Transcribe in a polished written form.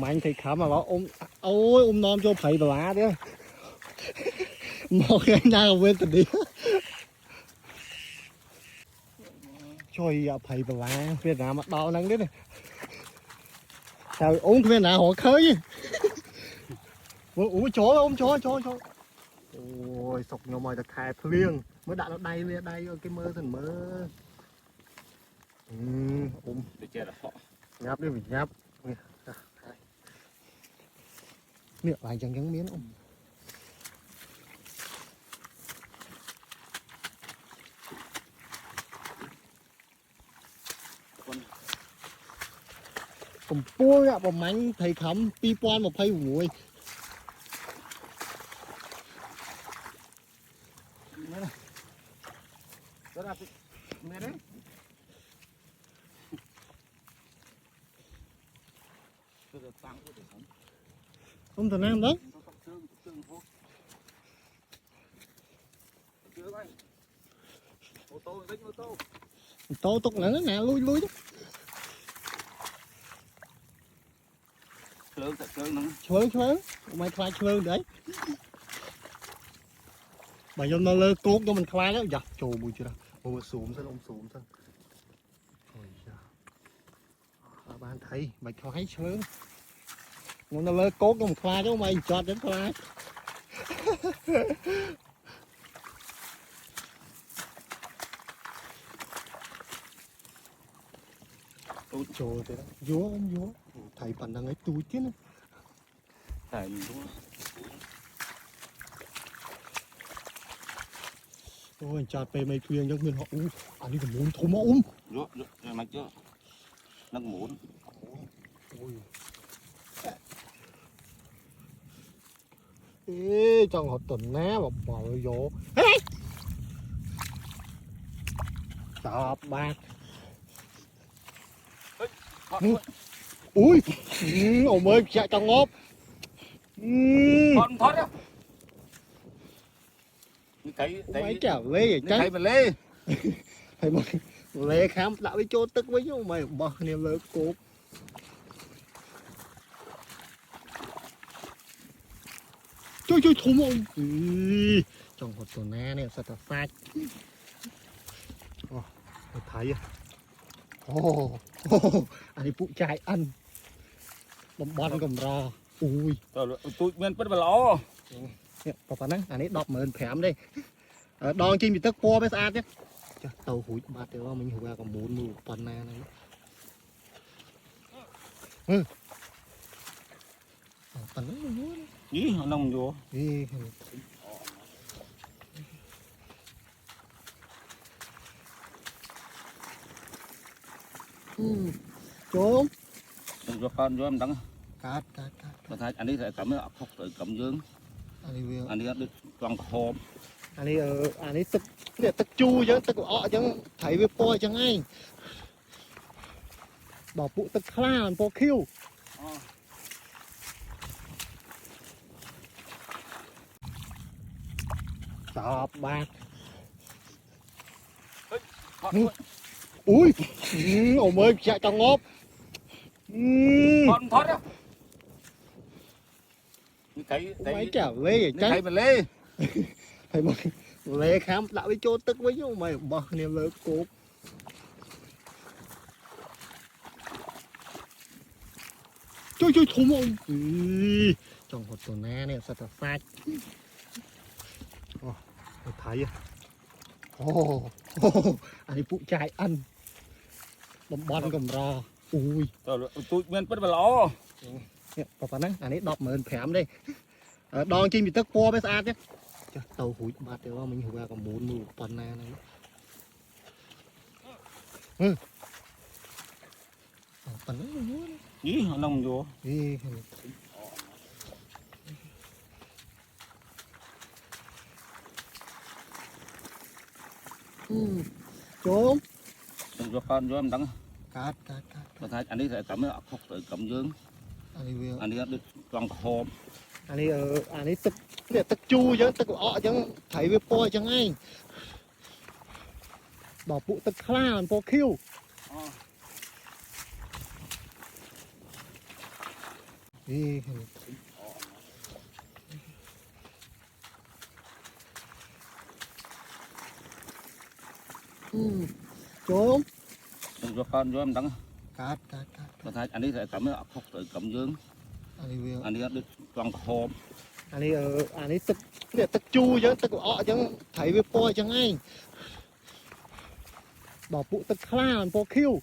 Mạnh thì khám mà nó ôm nom cho phải bà lá đấy. Một cái nhà quên tình đi. Trời phải bà lá Việt Nam mặt đau nắng đấy này. Sao ôm cái nào họ khơi. Ôm chó. Ôi sọc nó mày ta khai liêng mới đã nó đây cái mơ thần mơ. Ôm để chơi là họ nháp đi mình nháp. Miệng lại chẳng gắn miếng ôm. Còn pua ạ, còn mánh thầy khám pi quan một phay vui. nghe đấy Không thể nam đó. Tô tục nữa nè, lui đó. Chướng. Mày khai chướng đấy. Mày cho nó lơ cốt cho mình khai đó. Dạ, trời mùi chưa đâu. Ôi xuống xong. Ôi da. Bạn thấy mày khai chướng. Nó lơ cốt cho mình khai đó mày cho đến khai. Ôi trời thế đó. Vúa. Thầy phần đang ấy túi chứ nữa. thầy đúng Ôi chặt về mày thuyền cho mình họ anh đi còn muốn thôm rồi mày chưa nó muốn ôi. Ê trong họ tuần ná mà bỏ vô đập bạc ui ông ơi chạy trong ngốp con thoát á thấy mấy chảo lê vậy thấy chắc mà lê thầy mà lê khám đã với chỗ tức với nhau mày bỏ niềm lỡ cột chơi thùng ông trong hột tuần ná này sao ta phai thấy anh đi phụ trai ăn bom bon cầm rò ui tụi mình bắt vào lò có phải nè anh ấy đọc mà lên phèm đây đòn chim bị tức po với sao chứ tàu hủi ba tiêu mình hủi còn 40 phần này phần nó ý họ nông vô trốn cho con vô em đắng cát mà thấy anh ấy sẽ cầm nó khóc rồi cầm dương anh ấy được toàn hòm anh ấy tức chu chứ tức ọ chứ thấy với po chẳng ai bảo phụ tức khla po kêu đập bạc ui ông ơi chạy trong ngốp con thoát á thấy mấy chảo lê vậy chắc thấy mà lê thầy mà lê khám đã với chỗ tức với nhau mày bỏ niềm lỡ cột chơi thùng ông trong hột tuần ná này sao ta phai thấy anh đi phụ trai ăn bom bon cầm rò ui tụi mình bắt vào lò có phải nè anh ấy đọc mà lên phèm đây đòn chim bị tức po với sao chứ tàu hủi ba tiêu mình hủi còn 40 phần này phần nó ý họ nông vô trốn cho con vô em đắng cát mà thấy anh ấy sẽ cầm nó khóc rồi cầm dương anh ấy được toàn hòm anh ấy tức chu chứ tức ọ chứ thấy với po chẳng ai bảo phụ tức khla po kêu Đi. Chỗ cho con cho em đắng cát có thấy anh ấy sẽ cầm nó khóc tới cầm dương anh ấy được toàn hộp anh ấy tức chu chứ tức ọ chứ thấy với po chẳng anh bỏ phụ tức khla po kêu